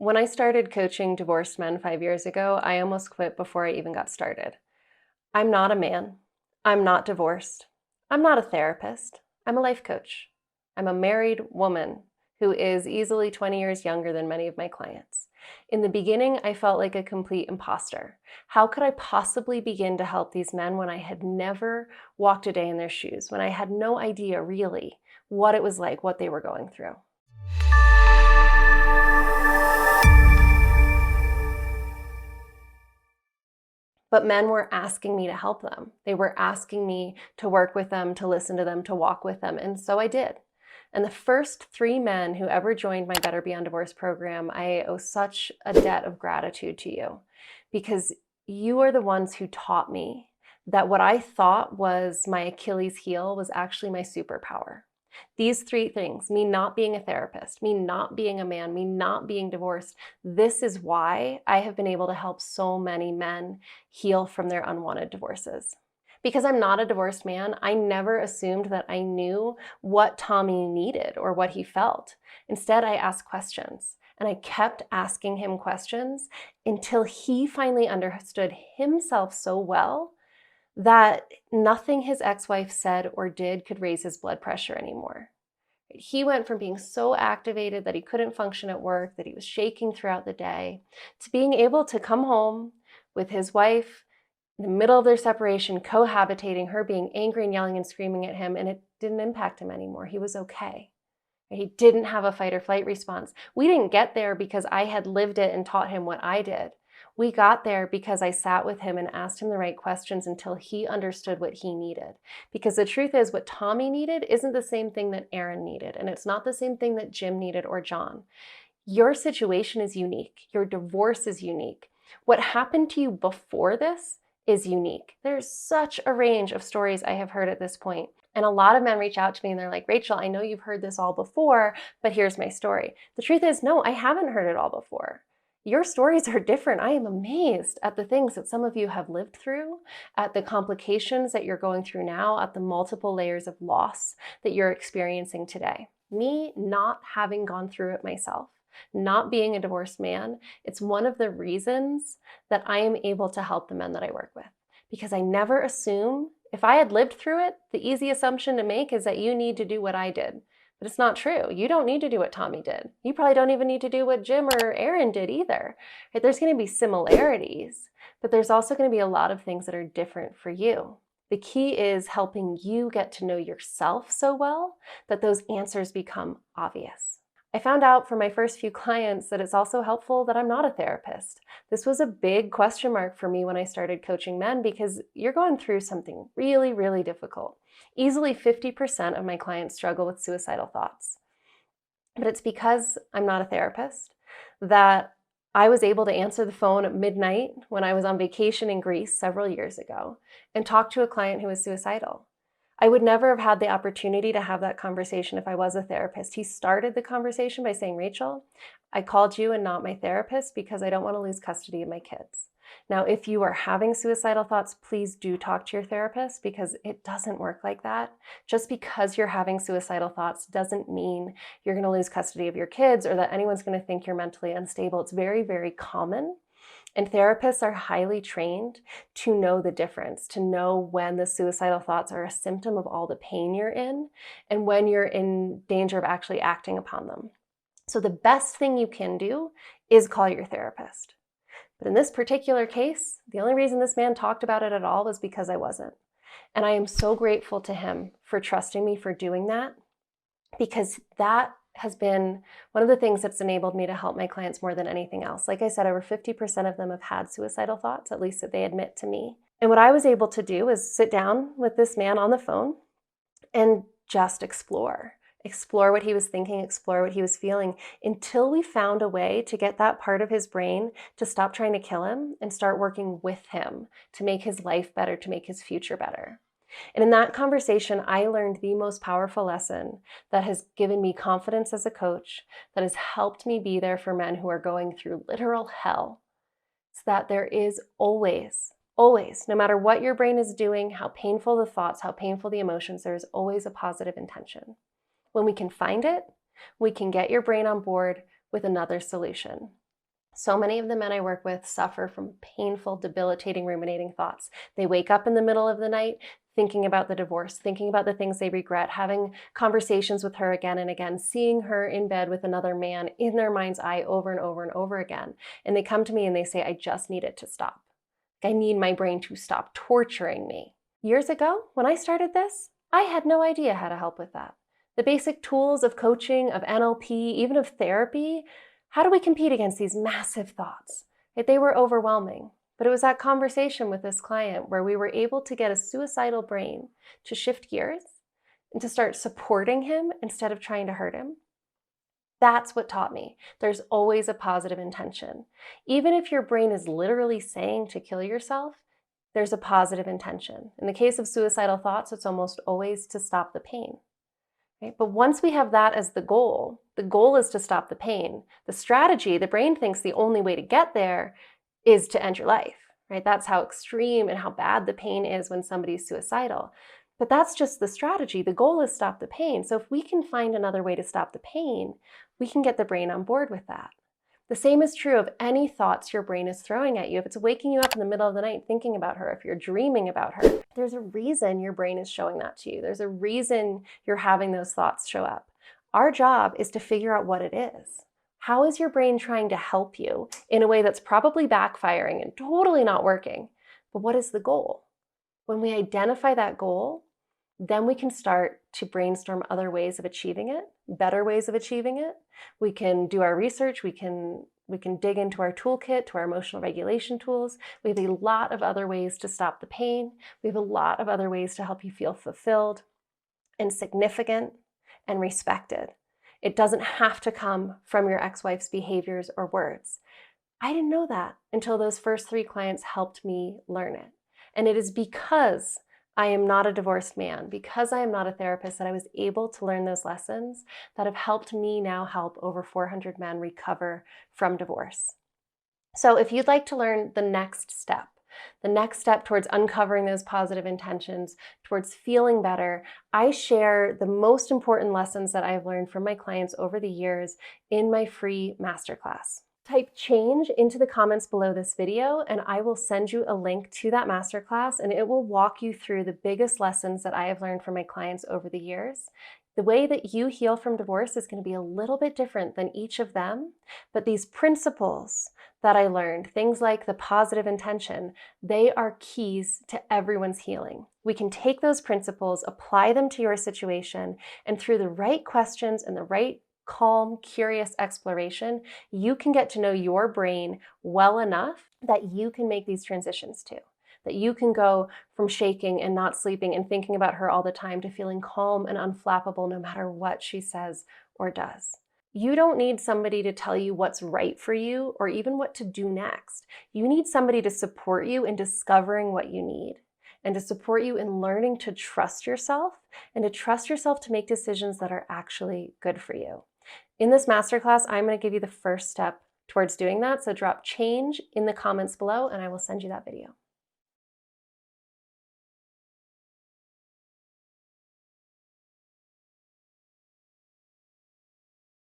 When I started coaching divorced men 5 years ago, I almost quit before I even got started. I'm not a man. I'm not divorced. I'm not a therapist. I'm a life coach. I'm a married woman who is easily 20 years younger than many of my clients. In the beginning, I felt like a complete imposter. How could I possibly begin to help these men when I had never walked a day in their shoes, when I had no idea really what it was like, what they were going through? But men were asking me to help them. They were asking me to work with them, to listen to them, to walk with them. And so I did. And the first 3 men who ever joined my Better Beyond Divorce program, I owe such a debt of gratitude to you, because you are the ones who taught me that what I thought was my Achilles heel was actually my superpower. These 3 things, me not being a therapist, me not being a man, me not being divorced, this is why I have been able to help so many men heal from their unwanted divorces. Because I'm not a divorced man, I never assumed that I knew what Tommy needed or what he felt. Instead, I asked questions, and I kept asking him questions until he finally understood himself so well that nothing his ex-wife said or did could raise his blood pressure anymore. He went from being so activated that he couldn't function at work, that he was shaking throughout the day, to being able to come home with his wife in the middle of their separation, cohabitating, her being angry and yelling and screaming at him, and it didn't impact him anymore. He was okay. He didn't have a fight or flight response. We didn't get there because I had lived it and taught him what I did. We got there because I sat with him and asked him the right questions until he understood what he needed. Because the truth is, what Tommy needed isn't the same thing that Aaron needed, and it's not the same thing that Jim needed or John. Your situation is unique. Your divorce is unique. What happened to you before this is unique. There's such a range of stories I have heard at this point. And a lot of men reach out to me and they're like, Rachel, I know you've heard this all before, but here's my story. The truth is, no, I haven't heard it all before. Your stories are different. I am amazed at the things that some of you have lived through, at the complications that you're going through now, at the multiple layers of loss that you're experiencing today. Me not having gone through it myself, not being a divorced man, it's one of the reasons that I am able to help the men that I work with. Because I never assume, if I had lived through it, the easy assumption to make is that you need to do what I did. But it's not true. You don't need to do what Tommy did. You probably don't even need to do what Jim or Aaron did either. Right? There's going to be similarities, but there's also going to be a lot of things that are different for you. The key is helping you get to know yourself so well that those answers become obvious. I found out from my first few clients that it's also helpful that I'm not a therapist. This was a big question mark for me when I started coaching men, because you're going through something really, really difficult. Easily 50% of my clients struggle with suicidal thoughts. But it's because I'm not a therapist that I was able to answer the phone at midnight when I was on vacation in Greece several years ago and talk to a client who was suicidal. I would never have had the opportunity to have that conversation if I was a therapist. He started the conversation by saying, Rachel, I called you and not my therapist because I don't want to lose custody of my kids. Now, if you are having suicidal thoughts, please do talk to your therapist, because it doesn't work like that. Just because you're having suicidal thoughts doesn't mean you're going to lose custody of your kids or that anyone's going to think you're mentally unstable. It's very, very common. And therapists are highly trained to know the difference, to know when the suicidal thoughts are a symptom of all the pain you're in and when you're in danger of actually acting upon them. So the best thing you can do is call your therapist. But in this particular case, the only reason this man talked about it at all was because I wasn't. And I am so grateful to him for trusting me, for doing that, because that has been one of the things that's enabled me to help my clients more than anything else. Like I said, over 50% of them have had suicidal thoughts, at least that they admit to me. And what I was able to do is sit down with this man on the phone and just explore what he was thinking, explore what he was feeling, until we found a way to get that part of his brain to stop trying to kill him and start working with him to make his life better, to make his future better. And in that conversation, I learned the most powerful lesson that has given me confidence as a coach, that has helped me be there for men who are going through literal hell. It's that there is always, no matter what your brain is doing, how painful the thoughts, how painful the emotions, there is always a positive intention. When we can find it, we can get your brain on board with another solution. So many of the men I work with suffer from painful, debilitating, ruminating thoughts. They wake up in the middle of the night thinking about the divorce, thinking about the things they regret, having conversations with her again and again, seeing her in bed with another man in their mind's eye over and over and over again. And they come to me and they say, I just need it to stop. I need my brain to stop torturing me. Years ago, when I started this, I had no idea how to help with that. The basic tools of coaching, of NLP, even of therapy, how do we compete against these massive thoughts? They were overwhelming. But it was that conversation with this client where we were able to get a suicidal brain to shift gears and to start supporting him instead of trying to hurt him. That's what taught me. There's always a positive intention. Even if your brain is literally saying to kill yourself, there's a positive intention. In the case of suicidal thoughts, it's almost always to stop the pain. Right? But once we have that as the goal is to stop the pain. The strategy, the brain thinks the only way to get there is to end your life, right? That's how extreme and how bad the pain is when somebody's suicidal. But that's just the strategy. The goal is stop the pain. So if we can find another way to stop the pain, we can get the brain on board with that. The same is true of any thoughts your brain is throwing at you. If it's waking you up in the middle of the night thinking about her, if you're dreaming about her, there's a reason your brain is showing that to you. There's a reason you're having those thoughts show up. Our job is to figure out what it is. How is your brain trying to help you in a way that's probably backfiring and totally not working? But what is the goal? When we identify that goal, then we can start to brainstorm other ways of achieving it, better ways of achieving it. We can do our research. We can dig into our toolkit, to our emotional regulation tools. We have a lot of other ways to stop the pain. We have a lot of other ways to help you feel fulfilled and significant and respected. It doesn't have to come from your ex-wife's behaviors or words. I didn't know that until those first 3 clients helped me learn it. And it is because I am not a divorced man, because I am not a therapist, that I was able to learn those lessons that have helped me now help over 400 men recover from divorce. So if you'd like to learn the next step towards uncovering those positive intentions, towards feeling better, I share the most important lessons that I've learned from my clients over the years in my free masterclass. Type change into the comments below this video and I will send you a link to that masterclass, and it will walk you through the biggest lessons that I have learned from my clients over the years. The way that you heal from divorce is going to be a little bit different than each of them, but these principles that I learned, things like the positive intention, they are keys to everyone's healing. We can take those principles, apply them to your situation, and through the right questions and the right calm, curious exploration, you can get to know your brain well enough that you can make these transitions too. That you can go from shaking and not sleeping and thinking about her all the time to feeling calm and unflappable no matter what she says or does. You don't need somebody to tell you what's right for you or even what to do next. You need somebody to support you in discovering what you need and to support you in learning to trust yourself and to trust yourself to make decisions that are actually good for you. In this masterclass, I'm going to give you the first step towards doing that. So drop change in the comments below and I will send you that video.